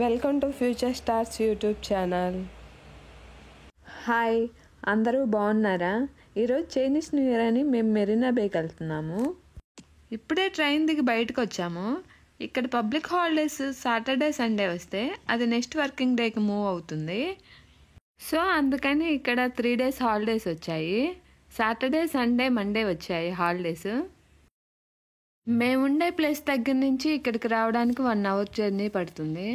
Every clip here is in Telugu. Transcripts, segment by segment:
Welcome to future stars YouTube channel. Hi, అందరూ బాగున్నారా? ఈరోజు చైనీస్ న్యూ ఇయర్ అని మేము మెరీనా బేకి వెళ్తున్నాము. ఇప్పుడే ట్రైన్ దిగి బయటకు వచ్చాము. ఇక్కడ పబ్లిక్ హాలిడేస్ సాటర్డే సండే వస్తే అది నెక్స్ట్ వర్కింగ్ డేకి మూవ్ అవుతుంది. సో అందుకని ఇక్కడ 3 days హాలిడేస్ వచ్చాయి. సాటర్డే సండే మండే వచ్చాయి హాలిడేస్. మేముండే ప్లేస్ దగ్గర నుంచి ఇక్కడికి రావడానికి 1 hour జర్నీ పడుతుంది.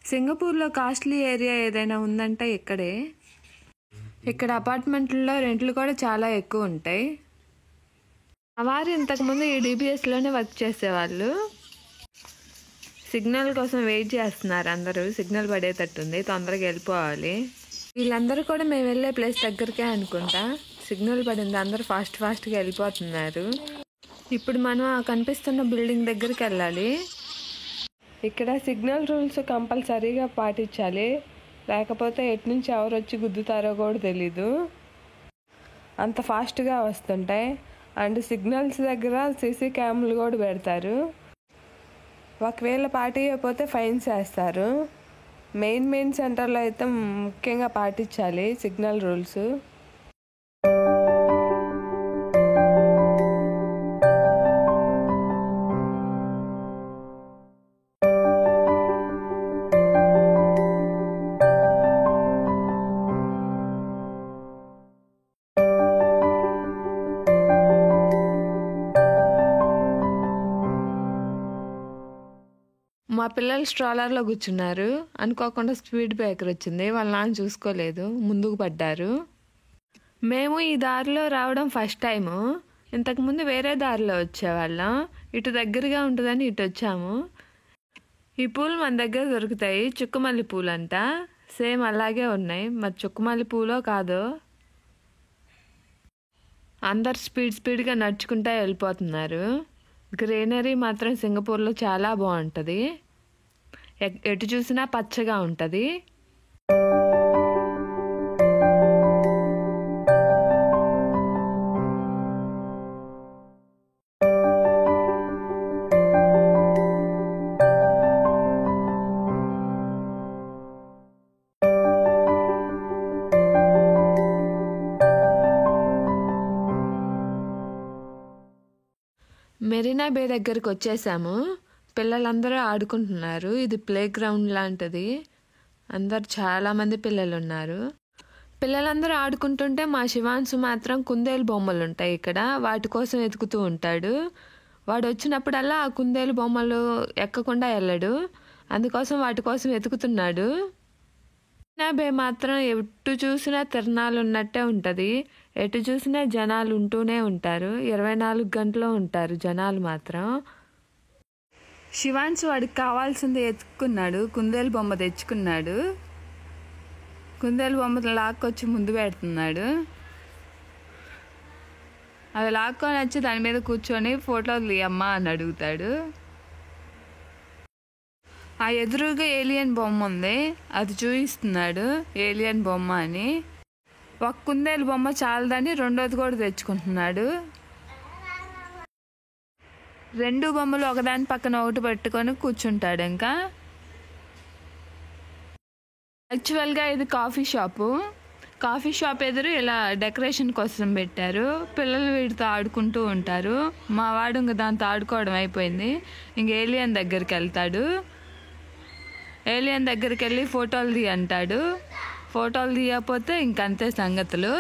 సింగపూర్లో కాస్ట్లీ ఏరియా ఏదైనా ఉందంటే ఇక్కడే. ఇక్కడ అపార్ట్మెంట్లలో రెంట్లు కూడా చాలా ఎక్కువ ఉంటాయి. మా వారు ఇంతకుముందు ఈ డిబిఎస్లోనే వర్క్ చేసేవాళ్ళు. సిగ్నల్ కోసం వెయిట్ చేస్తున్నారు అందరూ. సిగ్నల్ పడేటట్టుంది, తొందరగా వెళ్ళిపోవాలి. వీళ్ళందరూ కూడా మేము వెళ్ళే ప్లేస్ దగ్గరికే అనుకుంటా. సిగ్నల్ పడింది, అందరూ ఫాస్ట్గా వెళ్ళిపోతున్నారు. ఇప్పుడు మనం ఆ కనిపిస్తున్న బిల్డింగ్ దగ్గరికి వెళ్ళాలి. ఇక్కడ సిగ్నల్ రూల్స్ కంపల్సరీగా పాటించాలి, లేకపోతే ఎటు నుంచి ఎవరు వచ్చి గుద్దుతారో కూడా తెలీదు. అంత ఫాస్ట్గా వస్తుంటాయి. అండ్ సిగ్నల్స్ దగ్గర సీసీ క్యామ్లు కూడా పెడతారు. ఒకవేళ పాటించకపోతే ఫైన్స్ వేస్తారు. మెయిన్ సెంటర్లో అయితే ముఖ్యంగా పాటించాలి సిగ్నల్ రూల్స్. మా పిల్లలు స్ట్రాలర్లో కూర్చున్నారు. అనుకోకుండా స్పీడ్ బ్రేకర్ వచ్చింది. వాళ్ళ నాన్న చూసుకోలేదు, ముందుకు పడ్డారు. మేము ఈ దారిలో రావడం ఫస్ట్ టైము. ఇంతకుముందు వేరే దారిలో వచ్చేవాళ్ళం. ఇటు దగ్గరగా ఉంటుందని ఇటు వచ్చాము. ఈ పూలు మన దగ్గర దొరుకుతాయి, చుక్కమల్లి పూలు అంట. సేమ్ అలాగే ఉన్నాయి, మరి చుక్కమల్లి పూలో కాదో. అందరు స్పీడ్గా నడుచుకుంటూ వెళ్ళిపోతున్నారు. గ్రీనరీ మాత్రం సింగపూర్లో చాలా బాగుంటుంది. ఎటు చూసినా పచ్చగా ఉంటుంది. మెరీనా బే దగ్గరికి వచ్చేసాము. పిల్లలందరూ ఆడుకుంటున్నారు. ఇది ప్లే గ్రౌండ్ లాంటిది. అందరు చాలామంది పిల్లలు ఉన్నారు. పిల్లలందరూ ఆడుకుంటుంటే మా శివాన్సు మాత్రం కుందేలు బొమ్మలు ఉంటాయి ఇక్కడ, వాటి కోసం వెతుకుతూ ఉంటాడు. వాడు వచ్చినప్పుడల్లా ఆ కుందేలు బొమ్మలు ఎక్కకుండా వెళ్ళడు, అందుకోసం వాటి కోసం వెతుకుతున్నాడు. మెరీనా బే మాత్రం ఎటు చూసినా తిరణాలు ఉన్నట్టే ఉంటుంది. ఎటు చూసినా జనాలు ఉంటూనే ఉంటారు. 24 గంటలు ఉంటారు జనాలు మాత్రం. శివాన్సు వాడికి కావాల్సింది ఎత్తుకున్నాడు. కుందేలు బొమ్మ తెచ్చుకున్నాడు. కుందేలు బొమ్మ లాక్కొచ్చి ముందు పెడుతున్నాడు. అది లాక్కొని వచ్చి దాని మీద కూర్చొని ఫోటోలు తీయమ్మా అని అడుగుతాడు. ఆ ఎదురుగా ఏలియన్ బొమ్మ ఉంది, అది చూపిస్తున్నాడు ఏలియన్ బొమ్మ అని. ఒక కుందేలు బొమ్మ చాలదని రెండోది కూడా తెచ్చుకుంటున్నాడు. 2 బొమ్మలు ఒకదాని పక్కన ఒకటి పెట్టుకొని కూర్చుంటాడు. ఇంకా యాక్చువల్గా ఇది కాఫీ షాప్ ఎదురు ఇలా డెకరేషన్ కోసం పెట్టారు. పిల్లలు వీటితో ఆడుకుంటూ ఉంటారు. మా వాడు ఇంక దాంతో ఆడుకోవడం అయిపోయింది. ఇంక ఏలియన్ దగ్గరికి వెళ్తాడు. ఏలియన్ దగ్గరికి వెళ్ళి ఫోటోలు తీ అంటాడు. ఫోటోలు తీయకపోతే ఇంకంతే సంగతులు.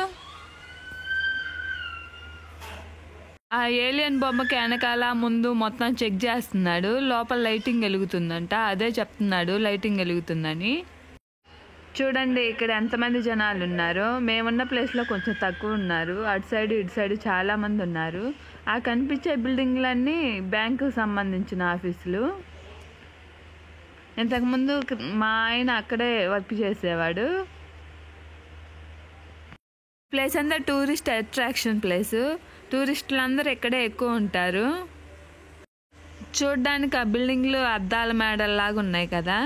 ఆ ఏలియన్ బొమ్మకి వెనకాల ముందు మొత్తం చెక్ చేస్తున్నాడు. లోపల లైటింగ్ వెలుగుతుందంట, అదే చెప్తున్నాడు లైటింగ్ వెలుగుతుందని. చూడండి ఇక్కడ ఎంతమంది జనాలు ఉన్నారో. మేమున్న ప్లేస్లో కొంచెం తక్కువ ఉన్నారు. అటు సైడ్ ఇటు సైడ్ చాలామంది ఉన్నారు. ఆ కనిపించే బిల్డింగ్లన్నీ బ్యాంకుకు సంబంధించిన ఆఫీసులు. ఇంతకుముందు మా ఆయన అక్కడే వర్క్ చేసేవాడు. ప్లేస్ అంతా టూరిస్ట్ అట్రాక్షన్ ప్లేస్. టూరిస్టులు అందరూ ఇక్కడే ఎక్కువ ఉంటారు. చూడ్డానికి ఆ బిల్డింగ్లు అద్దాల మేడల్లాగా ఉన్నాయి కదా.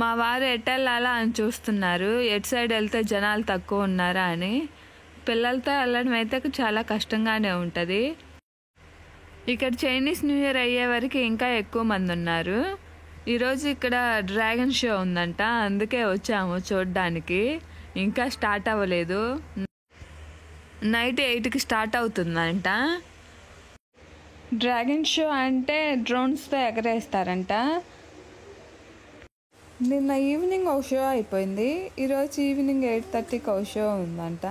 మా వారు ఎటెళ్ళాలా అని చూస్తున్నారు, ఎటు సైడ్ వెళ్తే జనాలు తక్కువ ఉన్నారా అని. పిల్లలతో వెళ్ళడం అయితే చాలా కష్టంగానే ఉంటుంది. ఇక్కడ చైనీస్ న్యూ ఇయర్ అయ్యే వరకు ఇంకా ఎక్కువ మంది ఉన్నారు. ఈరోజు ఇక్కడ డ్రాగన్ షో ఉందంట, అందుకే వచ్చాము చూడడానికి. ఇంకా స్టార్ట్ అవ్వలేదు, నైట్ 8కి స్టార్ట్ అవుతుందంట. డ్రాగన్ షో అంటే డ్రోన్స్తో ఎగరేస్తారంట. నిన్న ఈవినింగ్ ఒక షో అయిపోయింది, ఈరోజు ఈవినింగ్ 8:30కి ఒక షో ఉందంట.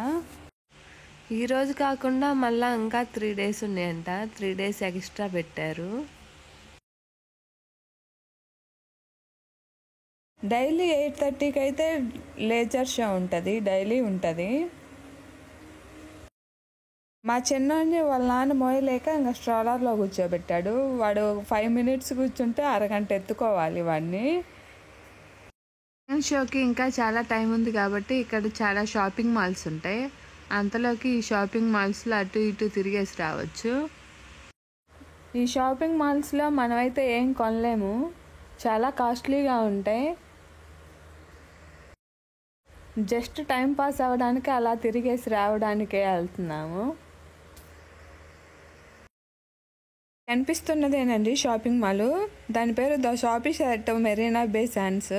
ఈరోజు కాకుండా మళ్ళీ ఇంకా 3 days ఉన్నాయంట, 3 days ఎక్స్ట్రా పెట్టారు. డైలీ 8:30కి అయితే లేజర్ షో ఉంటుంది, డైలీ ఉంటుంది. మా చిన్నోడిని వాళ్ళ నాన్న మోయలేక ఇంకా స్ట్రాలర్లో కూర్చోబెట్టాడు. వాడు 5 minutes కూర్చుంటే అరగంట ఎత్తుకోవాలి వాడిని. షోకి ఇంకా చాలా టైం ఉంది కాబట్టి ఇక్కడ చాలా షాపింగ్ మాల్స్ ఉంటాయి. అంతలోకి ఈ షాపింగ్ మాల్స్లో అటు ఇటు తిరిగేసి రావచ్చు. ఈ షాపింగ్ మాల్స్లో మనమైతే ఏం కొనలేము, చాలా కాస్ట్లీగా ఉంటాయి. జస్ట్ టైం పాస్ అవ్వడానికి అలా తిరిగేసి రావడానికే వెళ్తున్నాము. కనిపిస్తున్నదేనండి షాపింగ్ మాల్, దాని పేరు the shopping set Marina Bay Sands.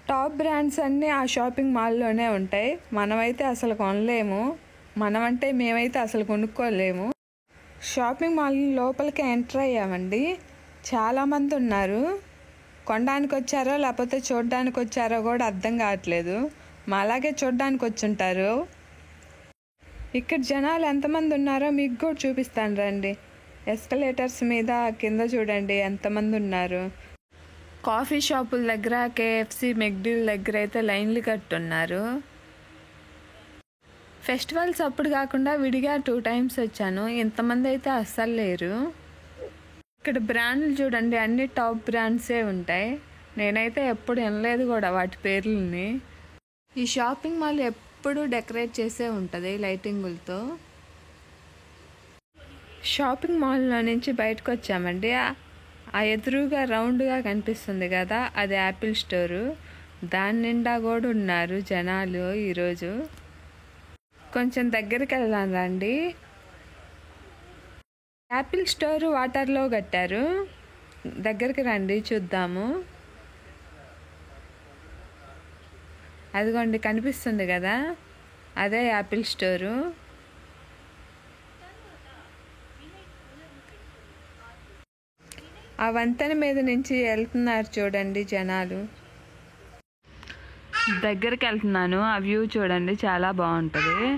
Top brands అన్నీ ఆ షాపింగ్ మాల్లోనే ఉంటాయి. మనమైతే అసలు కొనలేము, మేమైతే అసలు కొనుక్కోలేము. షాపింగ్ మాల్ లోపలికి ఎంటర్ అయ్యామండి. చాలామంది ఉన్నారు. కొనడానికి వచ్చారో లేకపోతే చూడడానికి వచ్చారో కూడా అర్థం కావట్లేదు. అలాగే చూడడానికి వచ్చుంటారు. ఇక్కడ జనాలు ఎంతమంది ఉన్నారో మీకు కూడా చూపిస్తాను రండి. ఎస్కలేటర్స్ మీద కింద చూడండి ఎంతమంది ఉన్నారు. కాఫీ షాపుల దగ్గర, KFC, మెక్డీల్ దగ్గర అయితే లైన్లు కట్టున్నారు. ఫెస్టివల్స్ అప్పుడు కాకుండా విడిగా 2 times వచ్చాను, ఇంతమంది అయితే అస్సలు లేరు. ఇక్కడ బ్రాండ్లు చూడండి, అన్ని టాప్ బ్రాండ్సే ఉంటాయి. నేనైతే ఎప్పుడు వినలేదు కూడా వాటి పేర్లని. ఈ షాపింగ్ మాల్ ఎప్పుడు డెకరేట్ చేసే ఉంటుంది లైటింగులతో. షాపింగ్ మాల్లో నుంచి బయటకు వచ్చామండి. ఆ ఎదురుగా రౌండ్గా కనిపిస్తుంది కదా, అది యాపిల్ స్టోరు. దాని నిండా కూడా ఉన్నారు జనాలు ఈరోజు. కొంచెం దగ్గరికి వెళ్దాం రండి. యాపిల్ స్టోర్ వాటర్లో కట్టారు, దగ్గరికి రండి చూద్దాము. అదిగోండి కనిపిస్తుంది కదా, అదే యాపిల్ స్టోరు. ఆ వంతెన మీద నుంచి వెళ్తున్నారు చూడండి జనాలు. దగ్గరికి వెళ్తున్నాను, ఆ వ్యూ చూడండి చాలా బాగుంటుంది.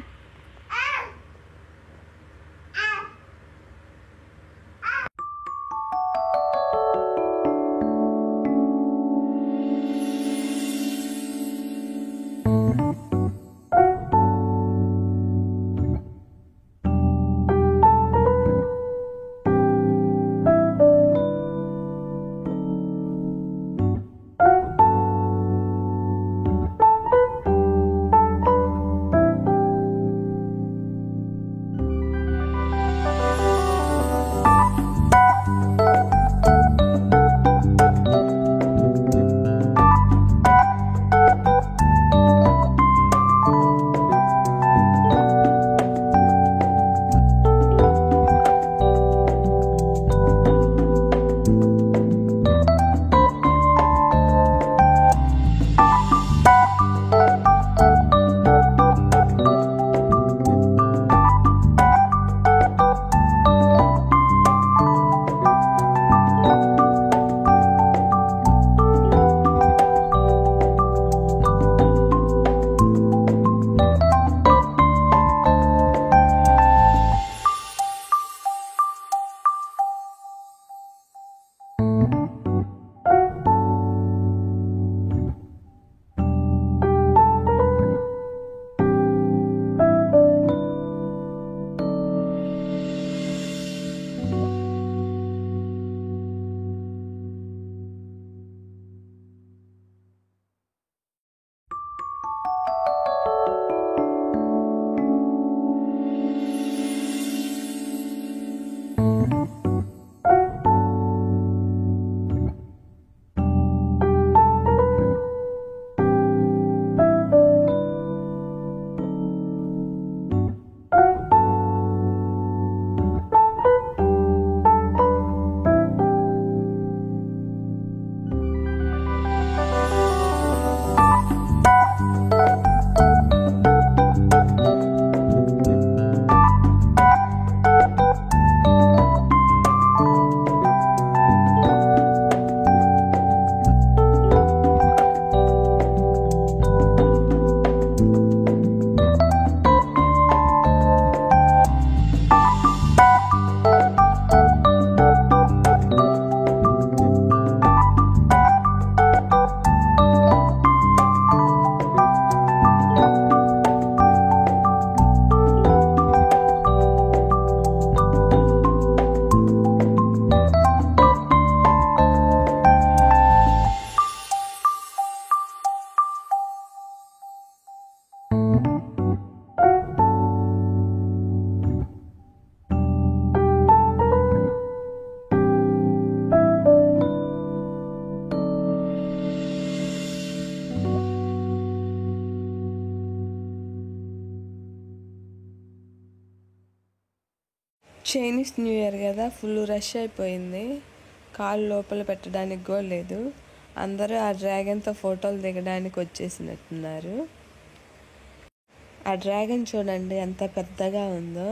చైనీస్ న్యూ ఇయర్ కదా, ఫుల్ రష్ అయిపోయింది. కాలు లోపల పెట్టడానికి కూడా లేదు. అందరూ ఆ డ్రాగన్తో ఫోటోలు దిగడానికి వచ్చేసినట్టున్నారు. ఆ డ్రాగన్ చూడండి ఎంత పెద్దగా ఉందో.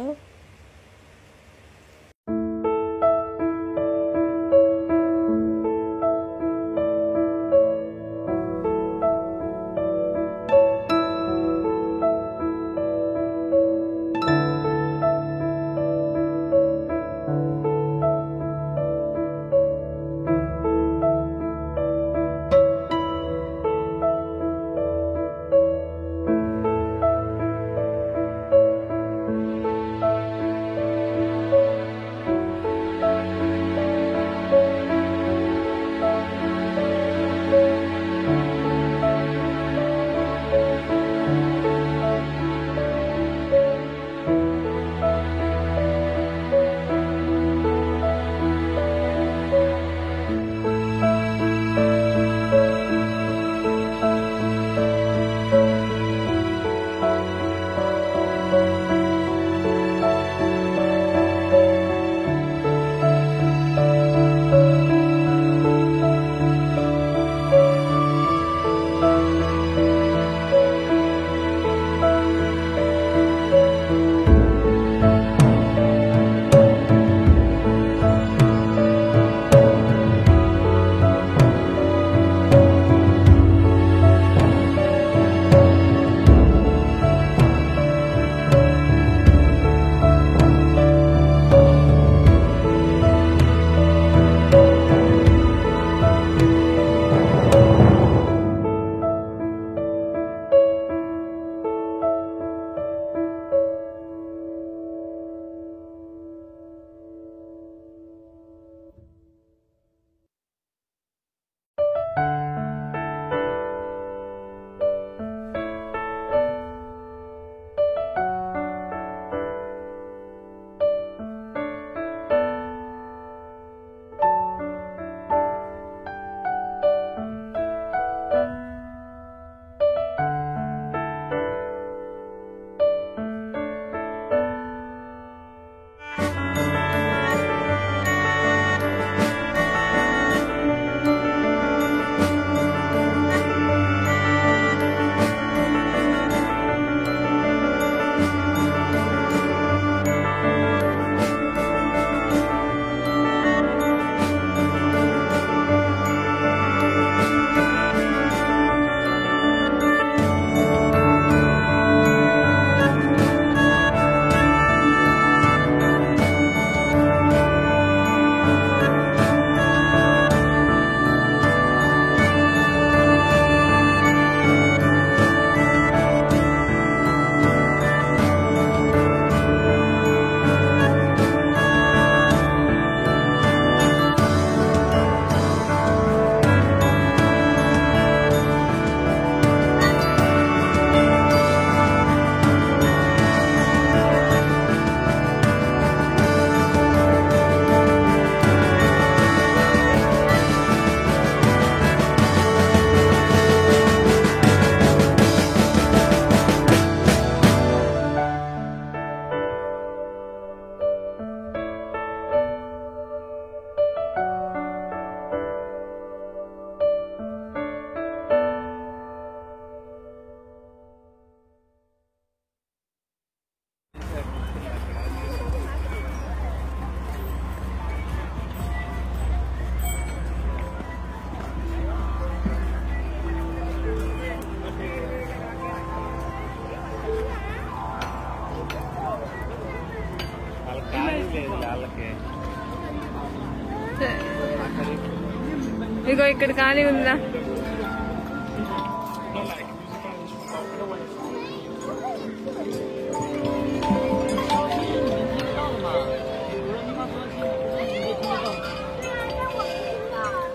ఇగో ఇక్కడ ఖాళీ ఉందా?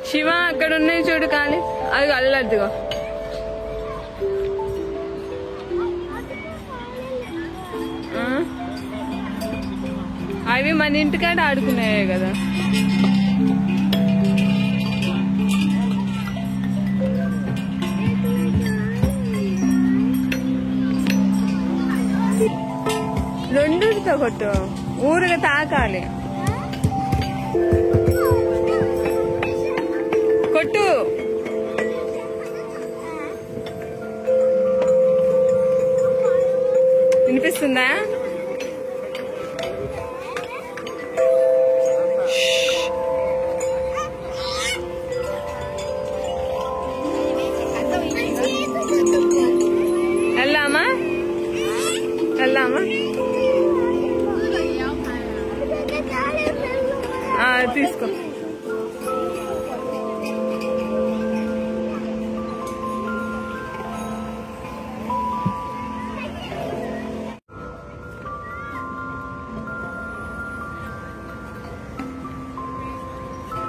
శివ అక్కడ ఉన్నాయి చూడు ఖాళీ, అది అల్లద్దుగో. అవి మన ఇంటికాడ ఆడుకున్నాయే కదా. రెండుతో కొట్టు, ఊరుగా తాకాలి. కొట్టు. వినిపిస్తుందా? వెళ్దామా? వెళ్దామా? తీసుకో.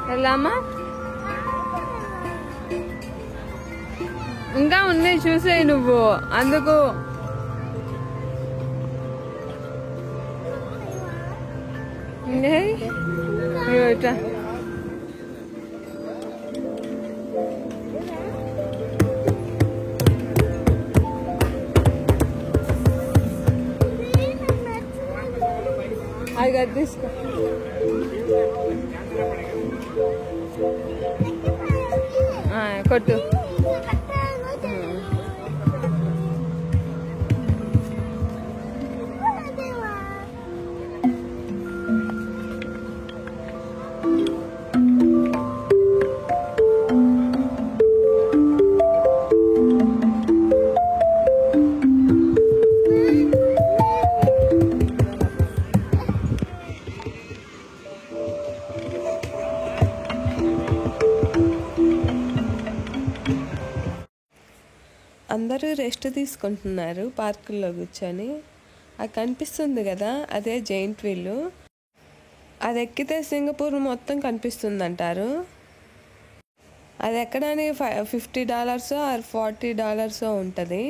వెళ్దామా? ఇంకా ఉన్నాయి చూసే నువ్వు. అందుకు ఇట్లా అది తీసుకో. కొట్టు. అందరూ రెస్ట్ తీసుకుంటున్నారు పార్కుల్లో కూర్చొని. అది కనిపిస్తుంది కదా, అదే జైంట్ వీల్. అది ఎక్కితే సింగపూర్ మొత్తం కనిపిస్తుంది అంటారు. అది ఎక్కడానికి $50 ఆర్ $40 ఉంటుంది.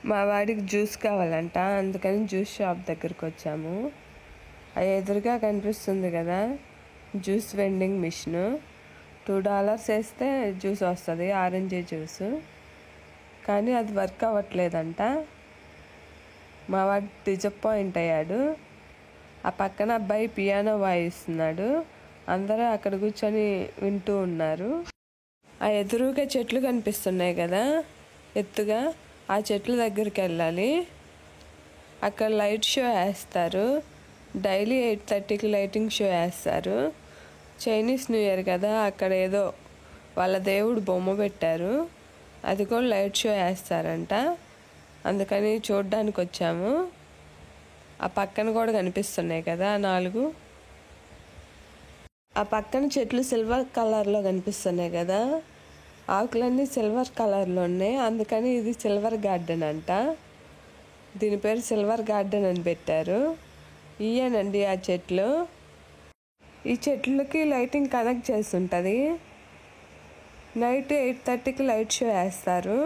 మా వాడికి జ్యూస్ కావాలంట, అందుకని జ్యూస్ షాప్ దగ్గరికి వచ్చాము. అది ఎదురుగా కనిపిస్తుంది కదా జ్యూస్ వెండింగ్ మిషన్. $2 వేస్తే జ్యూస్ వస్తుంది, ఆరెంజ్ జ్యూస్. కానీ అది వర్క్ అవ్వట్లేదంట. మా వాడు డిసప్పాయింట్ అయ్యాడు. ఆ పక్కన అబ్బాయి పియానో వాయిస్తున్నాడు. అందరూ అక్కడ కూర్చొని వింటూ ఉన్నారు. ఆ ఎదురుగా చెట్లు కనిపిస్తున్నాయి కదా ఎత్తుగా, ఆ చెట్ల దగ్గరికి వెళ్ళాలి. అక్కడ లైట్ షో వేస్తారు. డైలీ 8:30కి లైటింగ్ షో వేస్తారు. చైనీస్ న్యూ ఇయర్ కదా, అక్కడ ఏదో వాళ్ళ దేవుడు బొమ్మ పెట్టారు. అది కూడా లైట్ షో వేస్తారంట. అందుకని చూడడానికి వచ్చాము. ఆ పక్కన కూడా కనిపిస్తున్నాయి కదా 4. ఆ పక్కన చెట్లు సిల్వర్ కలర్లో కనిపిస్తున్నాయి కదా, ఆకులన్నీ సిల్వర్ కలర్లో ఉన్నాయి. అందుకని ఇది సిల్వర్ గార్డెన్ అంట. దీని పేరు సిల్వర్ గార్డెన్ అని పెట్టారు. ఇయేనండి ఆ చెట్లు. ఈ చెట్లకి లైటింగ్ కనెక్ట్ చేసి ఉంటుంది. నైట్ 8:30కి లైట్ షో వేస్తారు.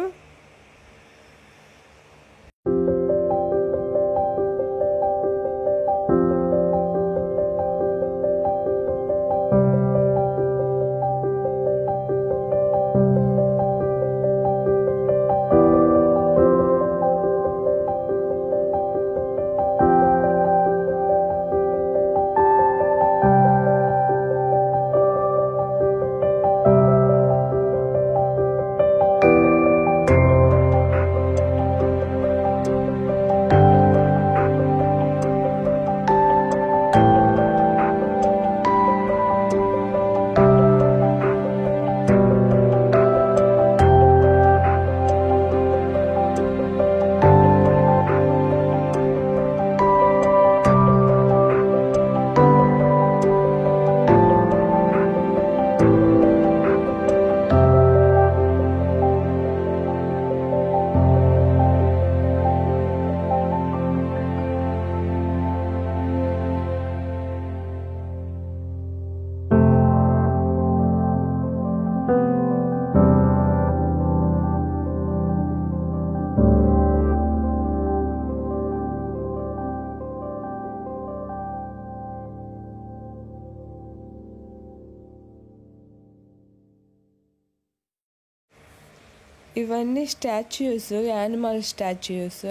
ఇవన్నీ స్టాచ్యూస్, యానిమల్ స్టాచ్యూస్.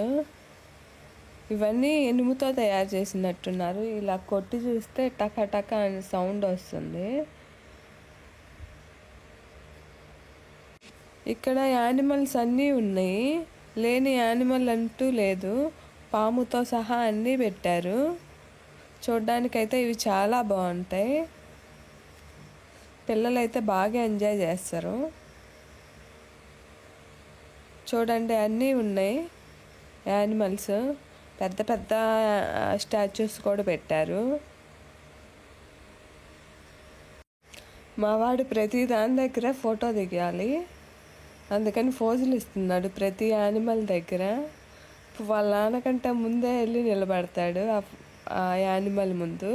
ఇవన్నీ ఇనుముతో తయారు చేసినట్టున్నారు. ఇలా కొట్టి చూస్తే టక టక అని సౌండ్ వస్తుంది. ఇక్కడ యానిమల్స్ అన్నీ ఉన్నాయి, లేని యానిమల్ అంటూ లేదు. పాముతో సహా అన్నీ పెట్టారు. చూడ్డానికైతే ఇవి చాలా బాగుంటాయి. పిల్లలైతే బాగా ఎంజాయ్ చేస్తారు. చూడండి, అన్నీ ఉన్నాయి యానిమల్స్. పెద్ద పెద్ద స్టాచ్యూస్ కూడా పెట్టారు. మావాడు ప్రతి దాని దగ్గర ఫోటో దిగాలి, అందుకని ఫోజులు ఇస్తున్నాడు ప్రతి యానిమల్ దగ్గర. వాళ్ళ నాన్నకంటే ముందే వెళ్ళి నిలబడతాడు ఆ యానిమల్ ముందు.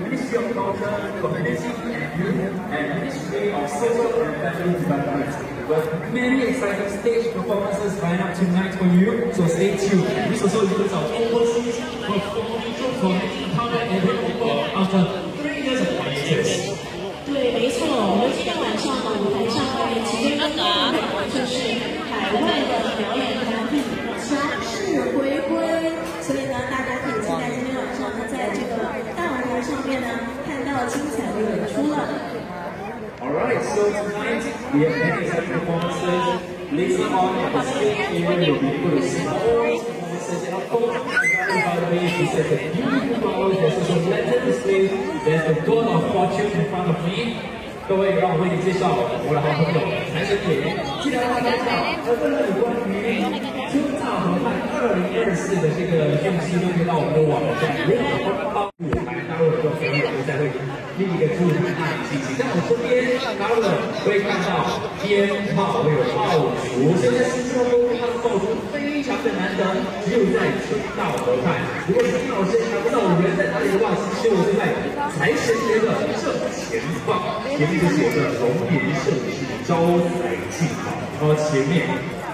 Ministry of Culture, Community and Youth, and Ministry of Social and Family Development. With many exciting stage performances lined up tonight for you, so stay tuned. This also includes our overseas performing for making comeback and revival after 3 years of hiatus. 对，没错，我们今天晚上的舞台上面，其中一个就是海外的表演团体强势回归，所以呢，大家可以期待今天晚上呢，在这个大舞台上面呢，看到精彩的演出了。Alright, so tonight we have many exciting performances. Later on at the stage area, you'll be able to see all these performances. And of course, by the way, this is a beautiful flowers. There's also splendid display. There's the God of Fortune in front of me. 各位，让我为你介绍我的好朋友财神爷。既然大家知道，这个有关于春大河畔2024的这个讯息都可以到我们的网站，如果帮舞台大陆的时候，可能我们再会另一个注意看信息。在我身边，大陆的可以看到鞭炮，会有爆竹。现在新加坡它的爆竹非常的难得，只有在春大河畔。如果是丁老师看不到人在哪里的话，其实我是在财神爷的正前方。前面就写着龙年盛世，招财进宝。然后前面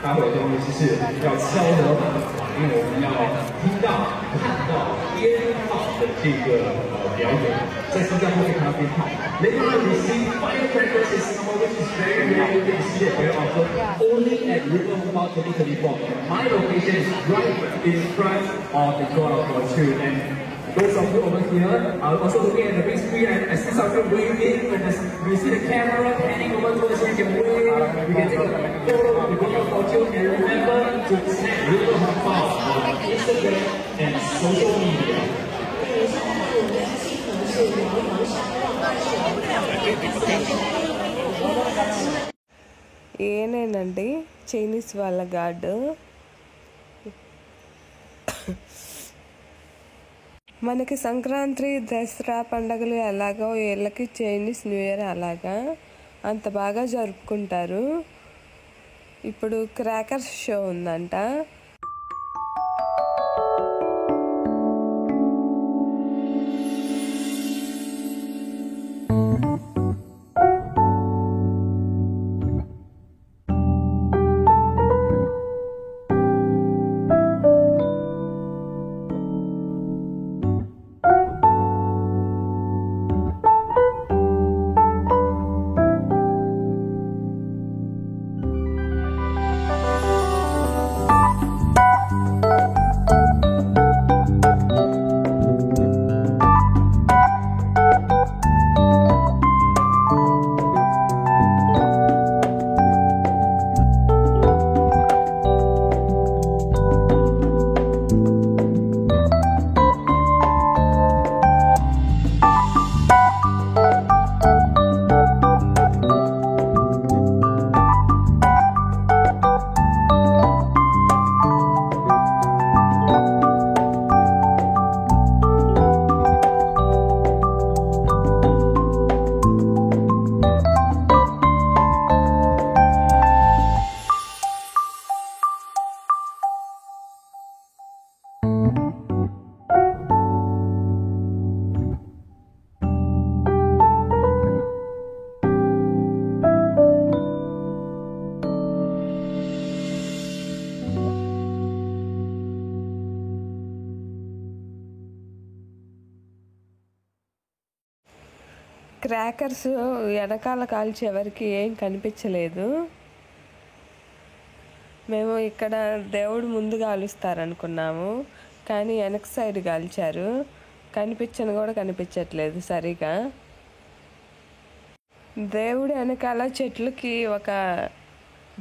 待会儿的东西是要敲锣打鼓，因为我们要听到、看到鞭炮的这个表演。在新加坡可以看到鞭炮。Later on, we see firecrackers in Singapore, which is very rare. You can see it very often only at River Mall 2024. My location is right in front of the God of Fortune. And those of you over here are also looking at the big screen, and I see some of you waving. When we see the camera panning over to us, you can wave. We can take a photo of the God of Fortune, and remember to tag River Mall on Instagram and social media. ఏనేనండి చైనీస్ వాళ్ళ గార్డు. మనకి సంక్రాంతి దసరా పండగలు ఎలాగో వీళ్ళకి చైనీస్ న్యూ ఇయర్ అలాగా అంత బాగా జరుపుకుంటారు. ఇప్పుడు క్రాకర్స్ షో ఉందంట. క్రాకర్స్ వెనకాల కాల్చి ఎవరికి ఏం కనిపించలేదు. మేము ఇక్కడ దేవుడు ముందు కాలుస్తారనుకున్నాము, కానీ వెనక సైడ్ కాల్చారు. కనిపించని కూడా కనిపించట్లేదు సరిగా. దేవుడు వెనకాల చెట్లకి ఒక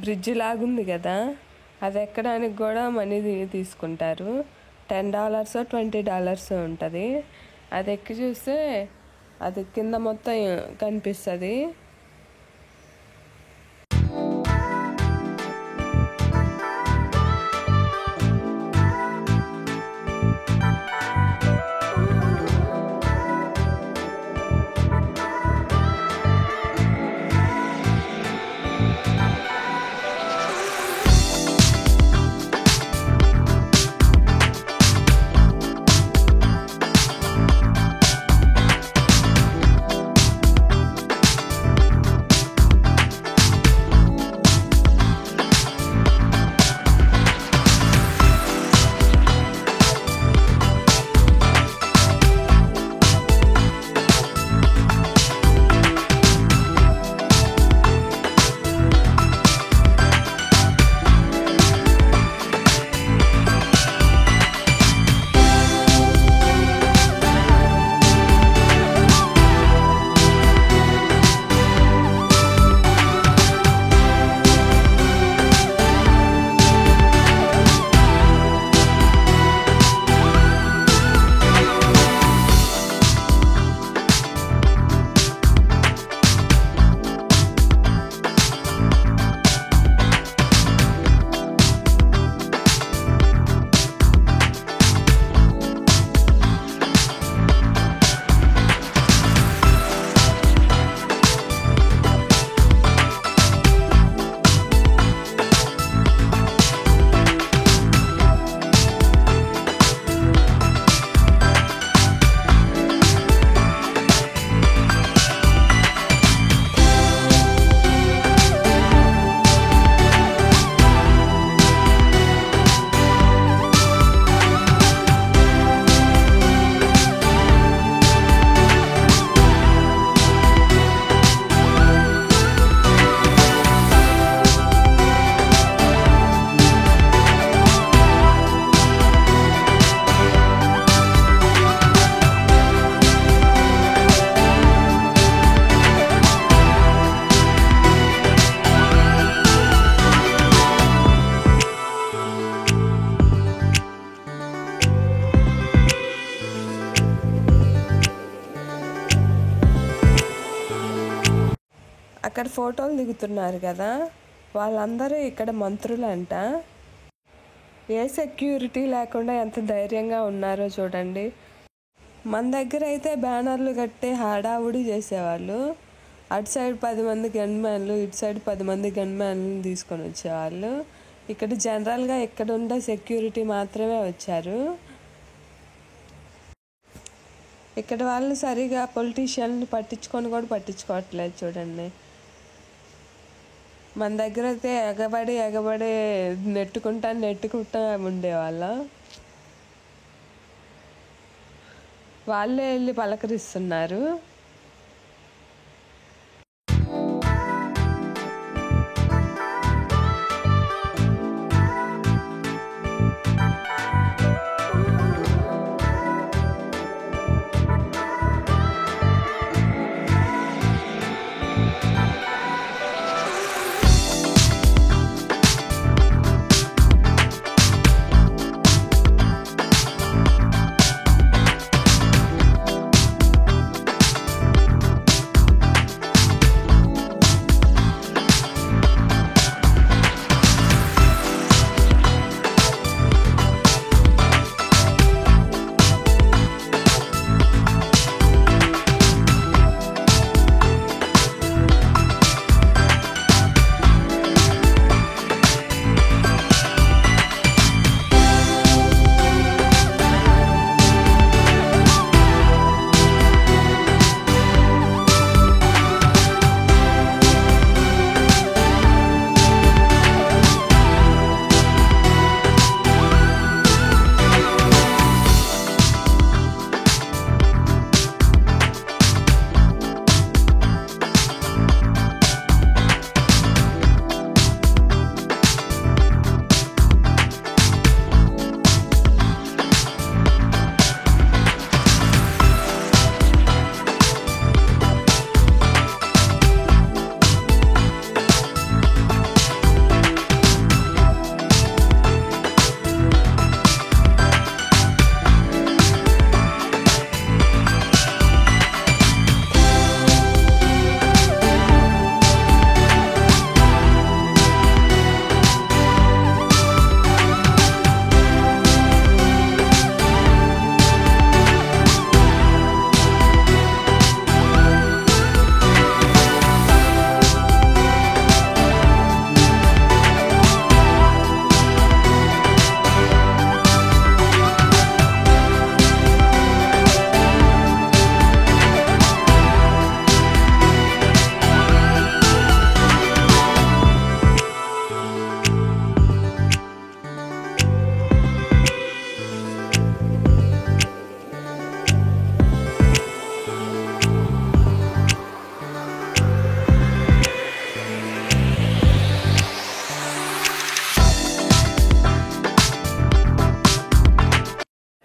బ్రిడ్జ్ లాగుంది కదా, అది ఎక్కడానికి కూడా మనీ తీసుకుంటారు. $10 $20 ఉంటుంది. అది ఎక్కి చూస్తే అది కింద మొత్తం కనిపిస్తుంది. అక్కడ ఫోటోలు దిగుతున్నారు కదా, వాళ్ళందరూ ఇక్కడ మంత్రులంట. ఏ సెక్యూరిటీ లేకుండా ఎంత ధైర్యంగా ఉన్నారో చూడండి. మన దగ్గర అయితే బ్యానర్లు కట్టి హడావుడి చేసేవాళ్ళు. అటు సైడ్ 10 మంది గన్మ్యాన్లు, ఇటు సైడ్ 10 మంది గన్మ్యాన్లు తీసుకొని వచ్చేవాళ్ళు. ఇక్కడ జనరల్గా ఇక్కడ ఉండే సెక్యూరిటీ మాత్రమే వచ్చారు. ఇక్కడ వాళ్ళు సరిగా పొలిటీషియన్ని పట్టించుకోవట్లేదు చూడండి. మన దగ్గర అయితే ఎగబడి నెట్టుకుంటా ఉండేవాళ్ళ. వాళ్ళే వెళ్ళి పలకరిస్తున్నారు.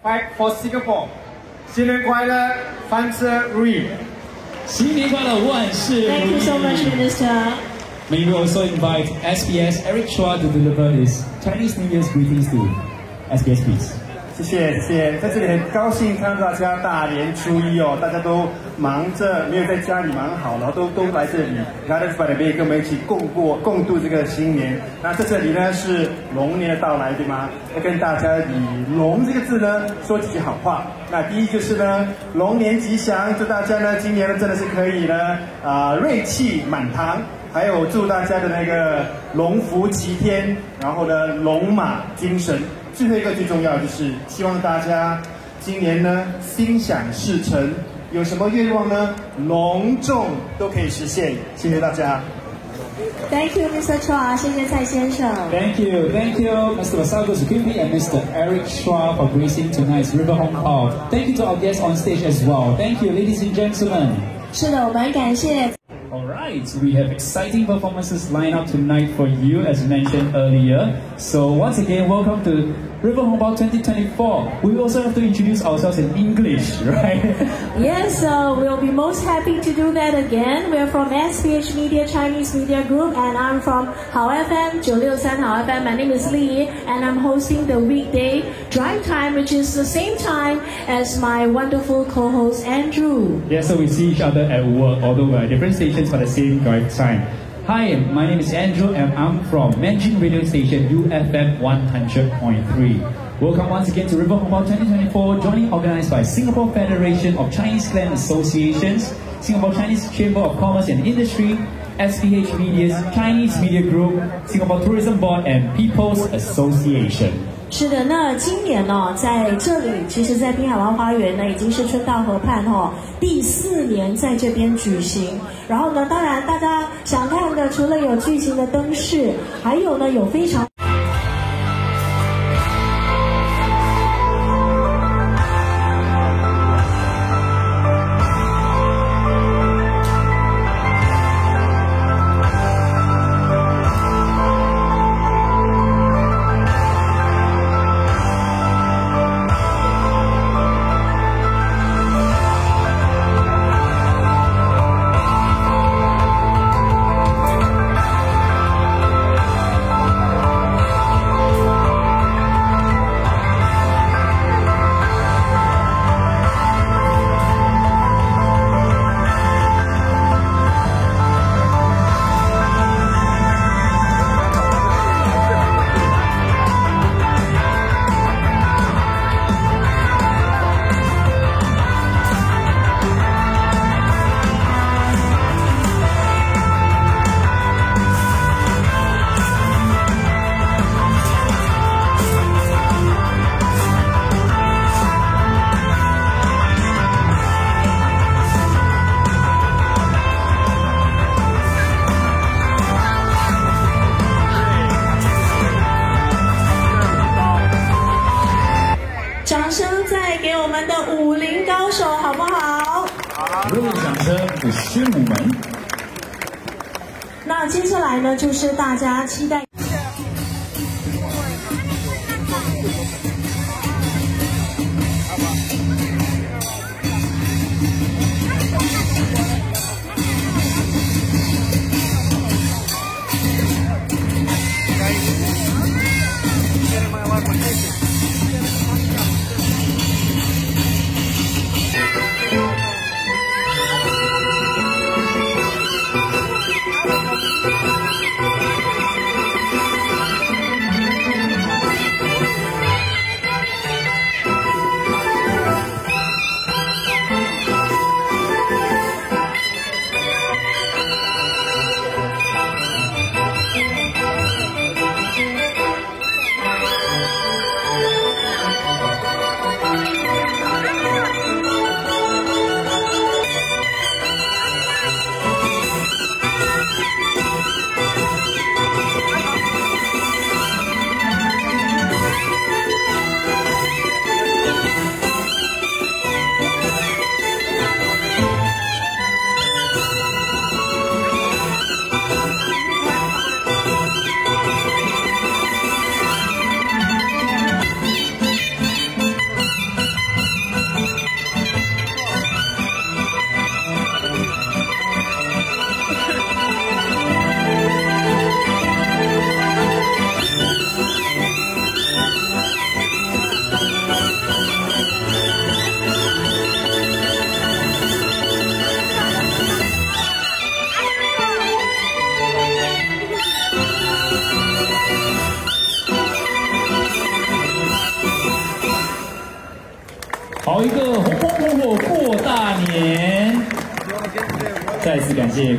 Fight for Singapore. 新年快乐，凡事如意。新年快乐，万事如意。 Thank you so much, Minister. May we also invite SBS Eric Chua to deliver his Chinese New Year's greetings to SBS, please. 谢谢，在这里很高兴看到大家大年初一哦，大家都忙着，没有在家里忙好了，都来这里，然后在这里跟我们一起共度这个新年。那在这里呢是龙年的到来，对吗？要跟大家以龙这个字呢说几句好话。那第一就是呢，龙年吉祥，祝大家呢今年呢真的是可以呢锐气满堂，还有祝大家的那个龙福齐天，然后呢龙马精神。最后一个最重要的就是希望大家今年呢心想事成，有什么愿望呢隆重都可以实现。谢谢大家。 Thank you, Mr. Chua. 谢谢蔡先生。 Thank you, Mr. Wasago Sukimbi and Mr. Eric Chua for gracing tonight's River Hong Kong. Thank you to our guests on stage as well. Thank you, ladies and gentlemen. 是的，我们感谢。 Alright, we have exciting performances lined up tonight for you as mentioned earlier. So once again, welcome to River Hong Kong 2024. We also have to introduce ourselves in English, right? Yes, we'll be most happy to do that again. We're from SPH Media Chinese Media Group, and I'm from Hao FM, 963 Hao FM. My name is Lee, and I'm hosting the weekday drive time, which is the same time as my wonderful co-host Andrew. Yeah, so we see each other at work, although we're at different stations questions for the same correct time. Hi, my name is Andrew and I'm from Mandarin Radio Station UFM 100.3. Welcome once again to River Hongbao 2024, joining organized by Singapore Federation of Chinese Clan Associations, Singapore Chinese Chamber of Commerce and Industry, SPH Media's Chinese Media Group, Singapore Tourism Board and People's Association. 是的，那今年呢，在这里，其实，在滨海湾花园呢，已经是春到河畔第4年在这边举行。然后呢，当然大家想看的，除了有巨型的灯饰，还有呢，有非常。掌声再给我们的武林高手好不好？热烈掌声给师母们。那接下来呢，就是大家期待。好一个红红火火过大年！再次感谢。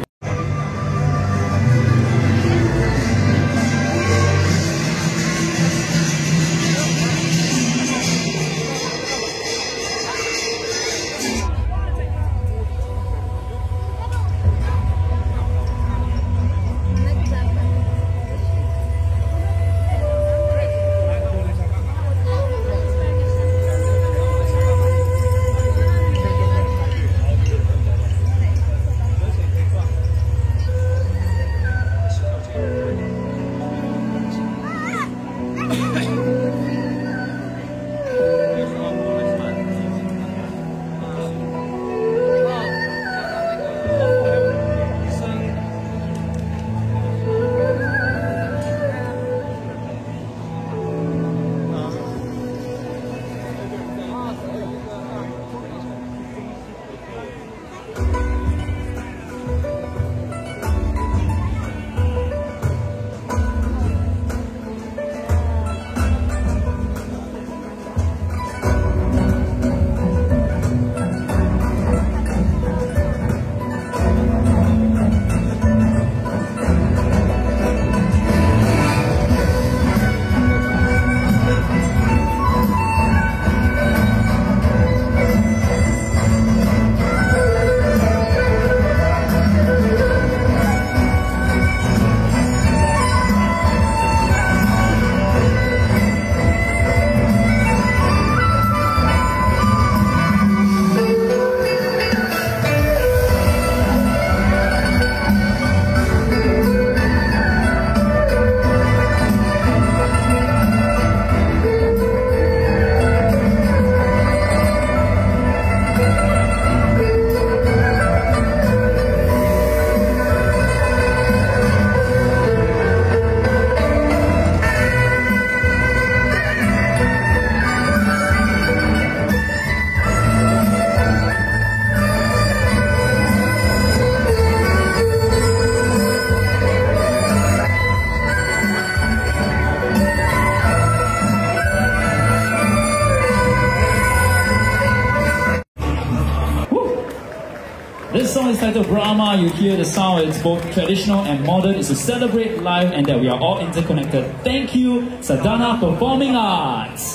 song is titled Brahma. You hear the sound, it's both traditional and modern. It's to celebrate life and that we are all interconnected. Thank you, Sadhana Performing Arts.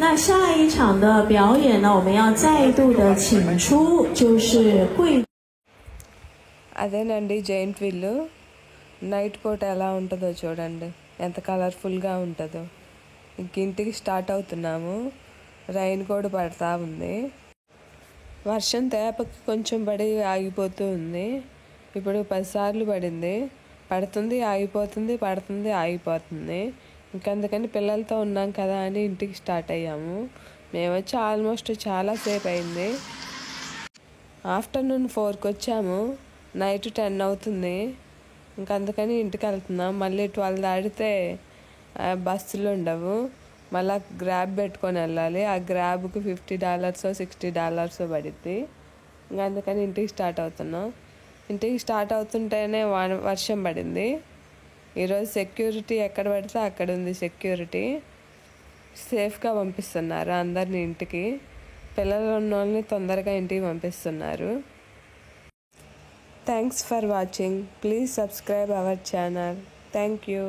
那下一场的表演呢，我们要再度的请出就是贵。 అదేనండి జైంట్ వీల్. నైట్ పూట ఎలా ఉంటుందో చూడండి, ఎంత కలర్ఫుల్గా ఉంటుందో. ఇంటికి స్టార్ట్ అవుతున్నాము. రైన్ కూడా పడతా ఉంది. వర్షం తేపకి కొంచెం పడి ఆగిపోతూ ఉంది. ఇప్పుడు 10 సార్లు పడింది. పడుతుంది ఆగిపోతుంది, పడుతుంది ఆగిపోతుంది. ఇంకందుకని పిల్లలతో ఉన్నాం కదా అని ఇంటికి స్టార్ట్ అయ్యాము. మేము వచ్చి ఆల్మోస్ట్ చాలాసేపు అయింది. ఆఫ్టర్నూన్ 4కి వచ్చాము. నైట్ 10 అవుతుంది. ఇంకందుకని ఇంటికి వెళ్తున్నాం. మళ్ళీ 12 దాటితే బస్సులు ఉండవు. మళ్ళీ గ్రాబ్ పెట్టుకొని వెళ్ళాలి. ఆ గ్రాబ్కి $50 $60 పడుద్ది. ఇంకా అందుకని ఇంటికి స్టార్ట్ అవుతున్నాం. ఇంటికి స్టార్ట్ అవుతుంటేనే వర్షం పడింది. ఈరోజు సెక్యూరిటీ ఎక్కడ పడితే అక్కడ ఉంది. సెక్యూరిటీ సేఫ్గా పంపిస్తున్నారు అందరిని ఇంటికి. పిల్లలు ఉన్న వాళ్ళని తొందరగా ఇంటికి పంపిస్తున్నారు. Thanks for watching. Please subscribe our channel. Thank you.